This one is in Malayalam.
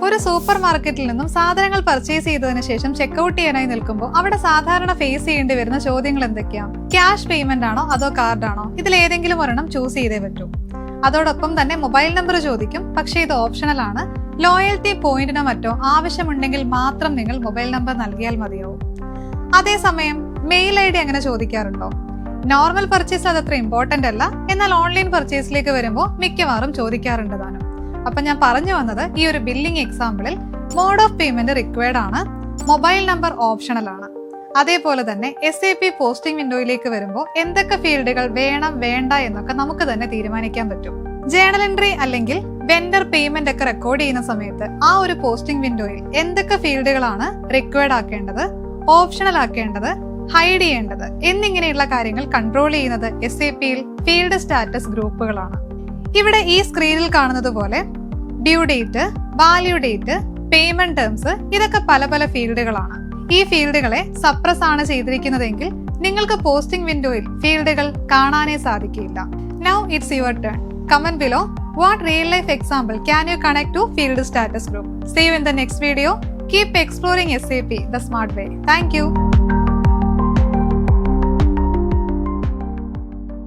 ഒരു സൂപ്പർ മാർക്കറ്റിൽ നിന്നും സാധനങ്ങൾ പർച്ചേസ് ചെയ്തതിനു ശേഷം ചെക്ക്ഔട്ട് ചെയ്യാനായി നിൽക്കുമ്പോൾ അവിടെ സാധാരണ ഫേസ് ചെയ്യേണ്ടി വരുന്ന ചോദ്യങ്ങൾ എന്തൊക്കെയാണ്? ക്യാഷ് പേയ്മെന്റ് ആണോ അതോ കാർഡാണോ? ഇതിൽ ഏതെങ്കിലും ഒരെണ്ണം ചൂസ് ചെയ്തേ പറ്റൂ. അതോടൊപ്പം തന്നെ മൊബൈൽ നമ്പർ ചോദിക്കും, പക്ഷേ ഇത് ഓപ്ഷണൽ ആണ്. ലോയൽറ്റി പോയിന്റിനോ മറ്റോ ആവശ്യമുണ്ടെങ്കിൽ മാത്രം നിങ്ങൾ മൊബൈൽ നമ്പർ നൽകിയാൽ മതിയാവും. അതേസമയം മെയിൽ ID അങ്ങനെ ചോദിക്കാറുണ്ടോ? നോർമൽ പർച്ചേസ് അതത്ര ഇമ്പോർട്ടന്റ് അല്ല, എന്നാൽ ഓൺലൈൻ പർച്ചേസിലേക്ക് വരുമ്പോൾ മിക്കവാറും ചോദിക്കാറുണ്ട് താനും. അപ്പൊ ഞാൻ പറഞ്ഞു വന്നത്, ഈ ഒരു ബില്ലിംഗ് എക്സാമ്പിളിൽ മോഡ് ഓഫ് പേയ്മെന്റ് റിക്വയർഡ് ആണ്, മൊബൈൽ നമ്പർ ഓപ്ഷണൽ ആണ്. അതേപോലെ തന്നെ SAP പോസ്റ്റിംഗ് വിൻഡോയിലേക്ക് വരുമ്പോൾ എന്തൊക്കെ ഫീൽഡുകൾ വേണം വേണ്ട എന്നൊക്കെ നമുക്ക് തന്നെ തീരുമാനിക്കാൻ പറ്റും. ജേണൽ എൻട്രി അല്ലെങ്കിൽ വെൻഡർ പേയ്മെന്റ് ഒക്കെ റെക്കോർഡ് ചെയ്യുന്ന സമയത്ത് ആ ഒരു പോസ്റ്റിംഗ് വിൻഡോയിൽ എന്തൊക്കെ ഫീൽഡുകളാണ് റിക്വയർഡ് ആക്കേണ്ടത്, ഓപ്ഷണൽ ആക്കേണ്ടത്, ഹൈഡ് ചെയ്യേണ്ടത് എന്നിങ്ങനെയുള്ള കാര്യങ്ങൾ കൺട്രോൾ ചെയ്യുന്നത് SAPയിൽ ഫീൽഡ് സ്റ്റാറ്റസ് ഗ്രൂപ്പുകളാണ്. ഇവിടെ ഈ സ്ക്രീനിൽ കാണുന്നത് പോലെ due date, value date, payment terms ഇതൊക്കെ പല പല ഫീൽഡുകളാണ്. ഈ ഫീൽഡുകളെ സപ്രസ് ആണ് ചെയ്തിരിക്കുന്നതെങ്കിൽ നിങ്ങൾക്ക് പോസ്റ്റിംഗ് വിൻഡോയിൽ ഫീൽഡുകൾ കാണാനേ സാധിക്കില്ല. Now it's your turn. Comment below what real life example can you connect to field status group. See you in the next video. Keep exploring SAP the smart way. Thank you.